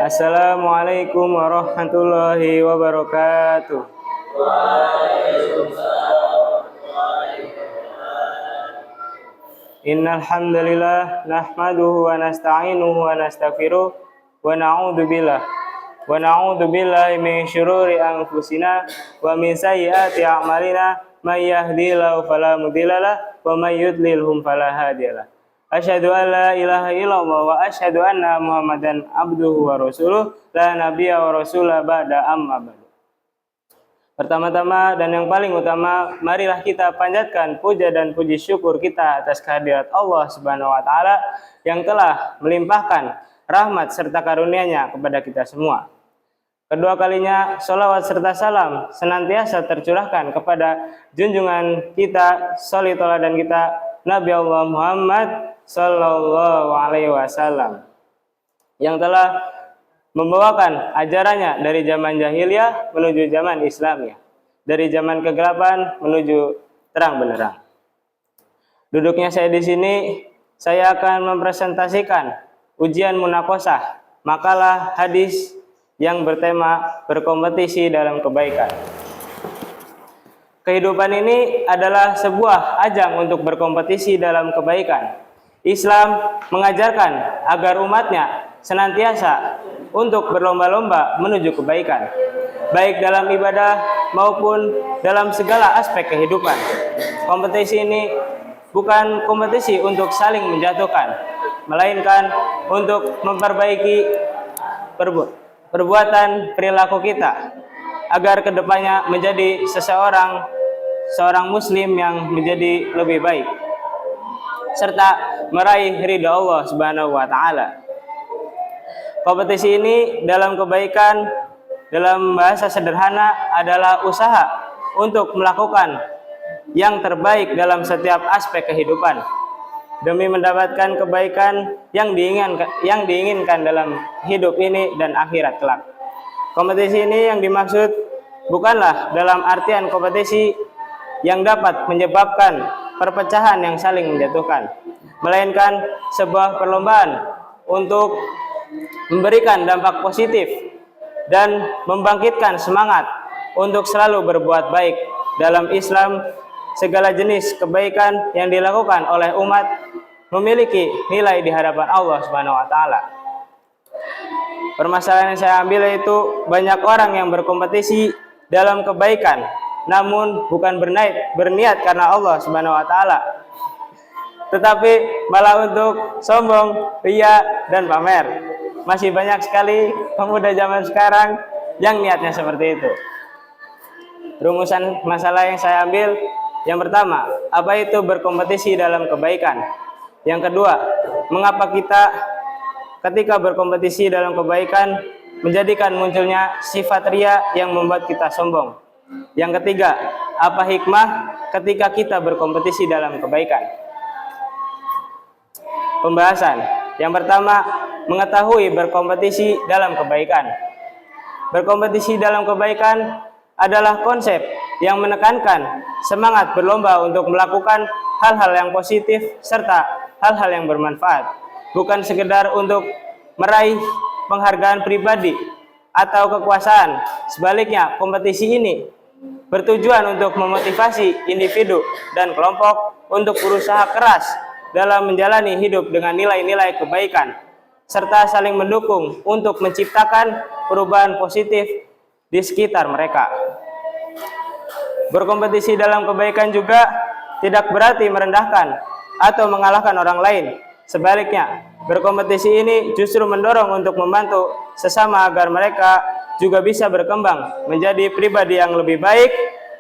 Assalamualaikum warahmatullahi wabarakatuh. Innal hamdalillah nahmaduhu wa nasta'inuhu wa nastaghfiruh wa na'udzu billahi min syururi anfusina wa min sayyiati a'malina may yahdihillahu fala mudhillalah wa may yudlilhu fala hadiyalah. Asyhadu an la ilaha illallah wa asyhadu anna Muhammadan abduhu wa rasuluh la nabiyya wa rasulah ba'da amma ba'du. Pertama-tama dan yang paling utama, marilah kita panjatkan puja dan puji syukur kita atas kehadirat Allah Subhanahu wa taala yang telah melimpahkan rahmat serta karunia-Nya kepada kita semua. Kedua kalinya, sholawat serta salam senantiasa tercurahkan kepada junjungan kita, sholli dan kita, Nabi Allah Muhammad Sallallahu Alaihi Wasallam, yang telah membawakan ajarannya dari zaman jahiliyah menuju zaman Islamiyah, dari zaman kegelapan menuju terang benderang. Duduknya saya di sini, saya akan mempresentasikan ujian munakosah makalah hadis yang bertema berkompetisi dalam kebaikan. Kehidupan ini adalah sebuah ajang untuk berkompetisi dalam kebaikan. Islam mengajarkan agar umatnya senantiasa untuk berlomba-lomba menuju kebaikan, baik dalam ibadah maupun dalam segala aspek kehidupan. Kompetisi ini bukan kompetisi untuk saling menjatuhkan, melainkan untuk memperbaiki perbuatan perilaku kita, agar kedepannya menjadi seorang muslim yang menjadi lebih baik, serta meraih ridha Allah Subhanahu wa taala. Kompetisi ini dalam kebaikan, dalam bahasa sederhana, adalah usaha untuk melakukan yang terbaik dalam setiap aspek kehidupan demi mendapatkan kebaikan yang diinginkan dalam hidup ini dan akhirat kelak. Kompetisi ini yang dimaksud bukanlah dalam artian kompetisi yang dapat menyebabkan perpecahan yang saling menjatuhkan, melainkan sebuah perlombaan untuk memberikan dampak positif dan membangkitkan semangat untuk selalu berbuat baik. Dalam Islam, segala jenis kebaikan yang dilakukan oleh umat memiliki nilai di hadapan Allah Subhanahu wa taala. Permasalahan yang saya ambil yaitu banyak orang yang berkompetisi dalam kebaikan, namun bukan berniat karena Allah Subhanahu wa taala, tetapi malah untuk sombong, ria, dan pamer. Masih banyak sekali pemuda zaman sekarang yang niatnya seperti itu. Rumusan masalah yang saya ambil, yang pertama, apa itu berkompetisi dalam kebaikan? Yang kedua, mengapa kita ketika berkompetisi dalam kebaikan menjadikan munculnya sifat ria yang membuat kita sombong? Yang ketiga, apa hikmah ketika kita berkompetisi dalam kebaikan? Pembahasan. Yang pertama, mengetahui berkompetisi dalam kebaikan. Berkompetisi dalam kebaikan adalah konsep yang menekankan semangat berlomba untuk melakukan hal-hal yang positif serta hal-hal yang bermanfaat, bukan sekedar untuk meraih penghargaan pribadi atau kekuasaan. Sebaliknya, kompetisi ini bertujuan untuk memotivasi individu dan kelompok untuk berusaha keras dalam menjalani hidup dengan nilai-nilai kebaikan, serta saling mendukung untuk menciptakan perubahan positif di sekitar mereka. Berkompetisi dalam kebaikan juga tidak berarti merendahkan atau mengalahkan orang lain. Sebaliknya, berkompetisi ini justru mendorong untuk membantu sesama agar mereka juga bisa berkembang menjadi pribadi yang lebih baik.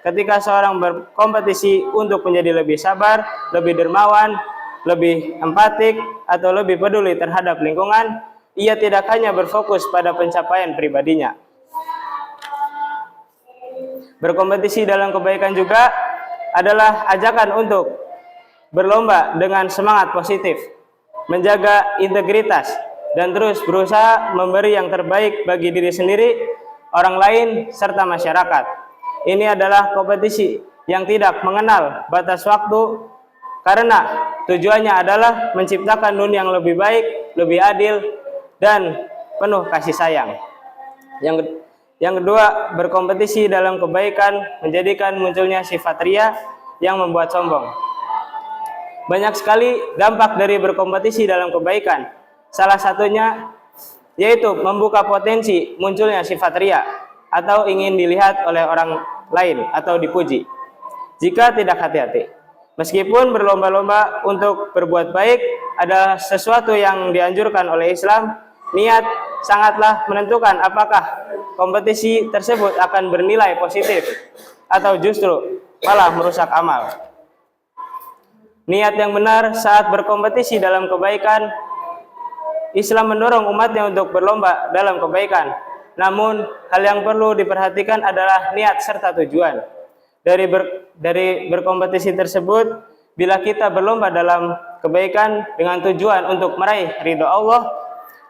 Ketika seorang berkompetisi untuk menjadi lebih sabar, lebih dermawan, lebih empatik, atau lebih peduli terhadap lingkungan, ia tidak hanya berfokus pada pencapaian pribadinya. Berkompetisi dalam kebaikan juga adalah ajakan untuk berlomba dengan semangat positif, menjaga integritas, dan terus berusaha memberi yang terbaik bagi diri sendiri, orang lain, serta masyarakat. Ini adalah kompetisi yang tidak mengenal batas waktu, karena tujuannya adalah menciptakan dunia yang lebih baik, lebih adil, dan penuh kasih sayang. Yang kedua, berkompetisi dalam kebaikan menjadikan munculnya sifat ria yang membuat sombong. Banyak sekali dampak dari berkompetisi dalam kebaikan. Salah satunya yaitu membuka potensi munculnya sifat ria atau ingin dilihat oleh orang lain atau dipuji. Jika tidak hati-hati, meskipun berlomba-lomba untuk berbuat baik adalah sesuatu yang dianjurkan oleh Islam, niat sangatlah menentukan apakah kompetisi tersebut akan bernilai positif atau justru malah merusak amal. Niat yang benar saat berkompetisi dalam kebaikan, Islam mendorong umatnya untuk berlomba dalam kebaikan. Namun, hal yang perlu diperhatikan adalah niat serta tujuan. Dari berkompetisi tersebut, bila kita berlomba dalam kebaikan dengan tujuan untuk meraih ridho Allah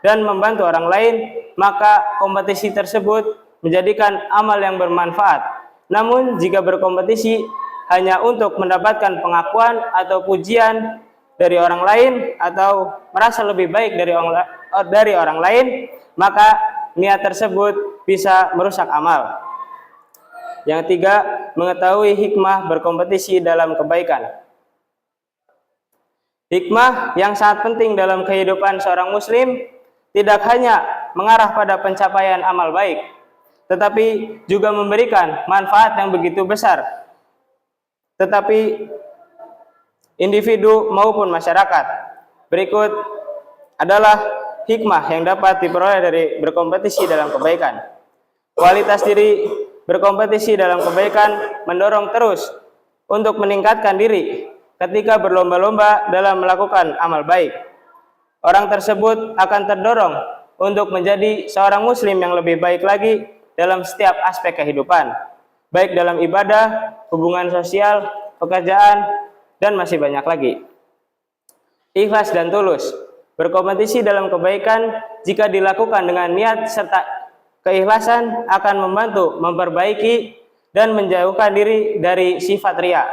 dan membantu orang lain, maka kompetisi tersebut menjadikan amal yang bermanfaat. Namun, jika berkompetisi hanya untuk mendapatkan pengakuan atau pujian dari orang lain atau merasa lebih baik dari orang lain, maka niat tersebut bisa merusak amal. Yang ketiga, mengetahui hikmah berkompetisi dalam kebaikan. Hikmah yang sangat penting dalam kehidupan seorang muslim tidak hanya mengarah pada pencapaian amal baik, tetapi juga memberikan manfaat yang begitu besar. Tetapi individu maupun masyarakat. Berikut adalah hikmah yang dapat diperoleh dari berkompetisi dalam kebaikan. Kualitas diri berkompetisi dalam kebaikan mendorong terus untuk meningkatkan diri ketika berlomba-lomba dalam melakukan amal baik. Orang tersebut akan terdorong untuk menjadi seorang muslim yang lebih baik lagi dalam setiap aspek kehidupan, baik dalam ibadah, hubungan sosial, pekerjaan, dan masih banyak lagi. Ikhlas dan tulus. Berkompetisi dalam kebaikan jika dilakukan dengan niat serta keikhlasan akan membantu memperbaiki dan menjauhkan diri dari sifat ria.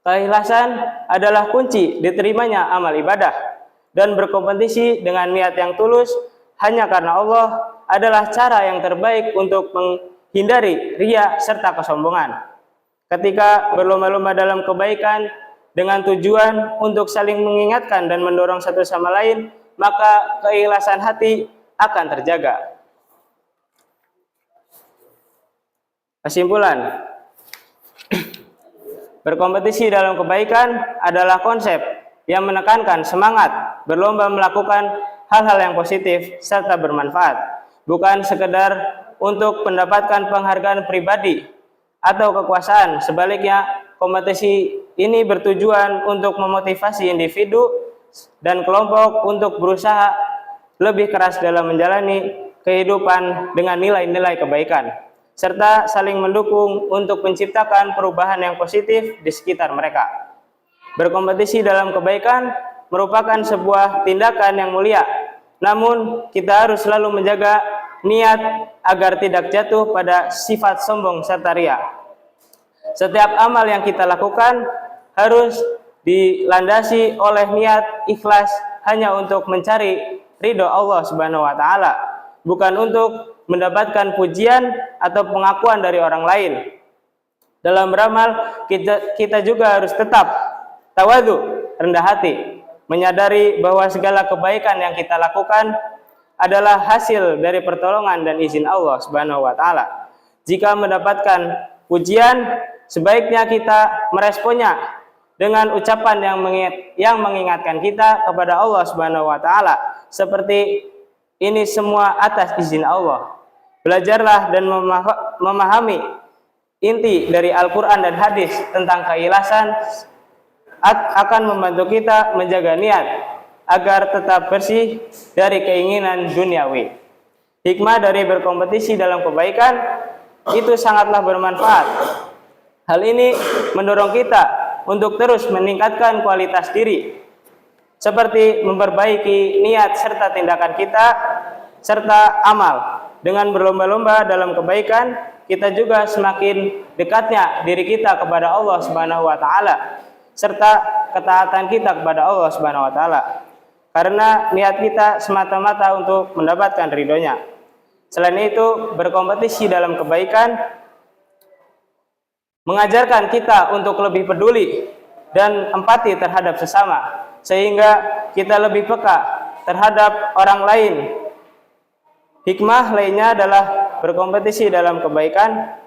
Keikhlasan adalah kunci diterimanya amal ibadah, dan berkompetisi dengan niat yang tulus hanya karena Allah adalah cara yang terbaik untuk menghindari ria serta kesombongan. Ketika berlomba-lomba dalam kebaikan dengan tujuan untuk saling mengingatkan dan mendorong satu sama lain, maka keikhlasan hati akan terjaga. Kesimpulan, berkompetisi dalam kebaikan adalah konsep yang menekankan semangat berlomba melakukan hal-hal yang positif serta bermanfaat, bukan sekedar untuk mendapatkan penghargaan pribadi atau kekuasaan. Sebaliknya, kompetisi ini bertujuan untuk memotivasi individu dan kelompok untuk berusaha lebih keras dalam menjalani kehidupan dengan nilai-nilai kebaikan, serta saling mendukung untuk menciptakan perubahan yang positif di sekitar mereka. Berkompetisi dalam kebaikan merupakan sebuah tindakan yang mulia, namun kita harus selalu menjaga niat agar tidak jatuh pada sifat sombong serta ria. Setiap amal yang kita lakukan harus dilandasi oleh niat ikhlas hanya untuk mencari ridho Allah Subhanahu wa taala, bukan untuk mendapatkan pujian atau pengakuan dari orang lain. Dalam beramal, kita juga harus tetap tawadhu, rendah hati, menyadari bahwa segala kebaikan yang kita lakukan adalah hasil dari pertolongan dan izin Allah Subhanahu wa taala. Jika mendapatkan pujian, sebaiknya kita meresponnya dengan ucapan yang mengingatkan kita kepada Allah Subhanahu wa taala, seperti ini semua atas izin Allah. Belajarlah dan memahami inti dari Al-Quran dan hadis tentang keikhlasan akan membantu kita menjaga niat agar tetap bersih dari keinginan duniawi. Hikmah dari berkompetisi dalam kebaikan itu sangatlah bermanfaat. Hal ini mendorong kita untuk terus meningkatkan kualitas diri, seperti memperbaiki niat serta tindakan kita serta amal. Dengan berlomba-lomba dalam kebaikan, kita juga semakin dekatnya diri kita kepada Allah Subhanahu wa taala serta ketaatan kita kepada Allah Subhanahu wa taala. karena niat kita semata-mata untuk mendapatkan ridhonya. Selain itu, berkompetisi dalam kebaikan mengajarkan kita untuk lebih peduli dan empati terhadap sesama, sehingga kita lebih peka terhadap orang lain. Hikmah lainnya adalah berkompetisi dalam kebaikan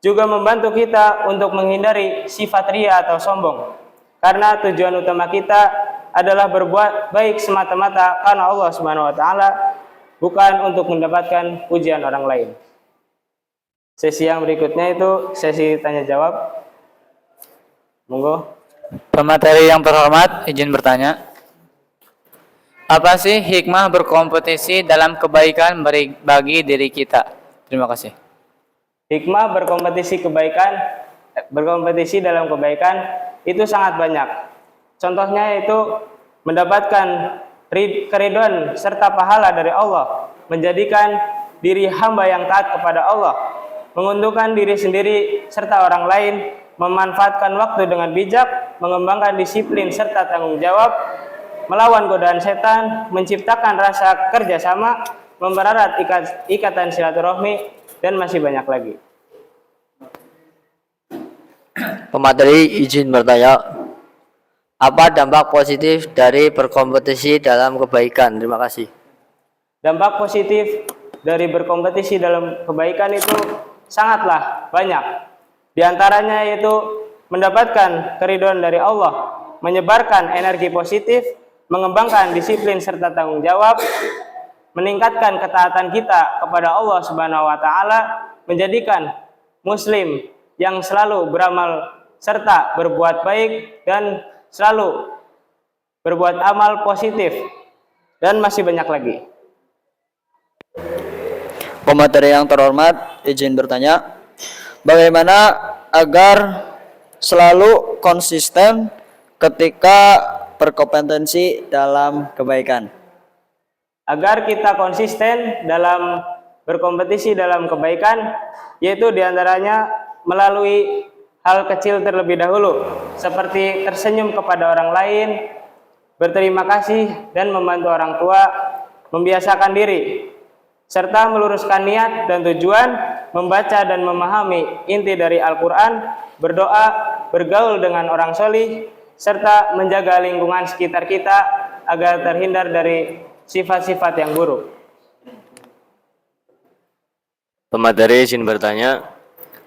juga membantu kita untuk menghindari sifat ria atau sombong, karena tujuan utama kita adalah berbuat baik semata-mata karena Allah Subhanahu wa taala, bukan untuk mendapatkan pujian orang lain. Sesi yang berikutnya itu sesi tanya jawab. Monggo. Pemateri yang terhormat, izin bertanya. Apa sih hikmah berkompetisi dalam kebaikan bagi diri kita? Terima kasih. Hikmah berkompetisi dalam kebaikan itu sangat banyak. Contohnya itu mendapatkan keridhaan serta pahala dari Allah, menjadikan diri hamba yang taat kepada Allah, menguntungkan diri sendiri serta orang lain, memanfaatkan waktu dengan bijak, mengembangkan disiplin serta tanggung jawab, melawan godaan setan, menciptakan rasa kerjasama, mempererat ikatan silaturahmi, dan masih banyak lagi. Pemateri izin bertanya, apa dampak positif dari berkompetisi dalam kebaikan? Terima kasih. Dampak positif dari berkompetisi dalam kebaikan itu sangatlah banyak. Di antaranya yaitu mendapatkan keridhaan dari Allah, menyebarkan energi positif, mengembangkan disiplin serta tanggung jawab, meningkatkan ketaatan kita kepada Allah Subhanahu wa taala, menjadikan muslim yang selalu beramal serta berbuat baik dan selalu berbuat amal positif, dan masih banyak lagi. Pemateri yang terhormat, izin bertanya, bagaimana agar selalu konsisten ketika berkompetensi dalam kebaikan? Agar kita konsisten dalam berkompetisi dalam kebaikan, yaitu diantaranya melalui hal kecil terlebih dahulu, seperti tersenyum kepada orang lain, berterima kasih dan membantu orang tua, membiasakan diri, serta meluruskan niat dan tujuan, membaca dan memahami inti dari Al-Quran, berdoa, bergaul dengan orang solih, serta menjaga lingkungan sekitar kita agar terhindar dari sifat-sifat yang buruk. Pemateri izin bertanya,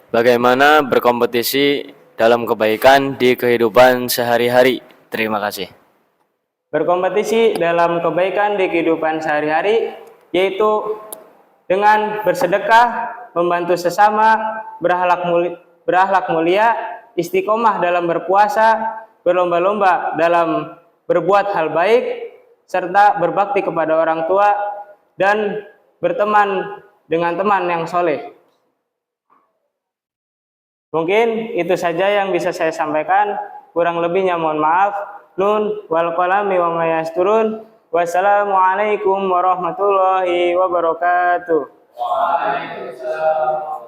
bagaimana berkompetisi dalam kebaikan di kehidupan sehari-hari? Terima kasih. Berkompetisi dalam kebaikan di kehidupan sehari-hari yaitu dengan bersedekah, membantu sesama, berakhlak mulia, istiqomah dalam berpuasa, berlomba-lomba dalam berbuat hal baik, serta berbakti kepada orang tua, dan berteman dengan teman yang soleh. Mungkin itu saja yang bisa saya sampaikan. Kurang lebihnya mohon maaf. Nun wal qalami wa ma yasturun. Wassalamualaikum warahmatullahi wabarakatuh. Waalaikumsalam.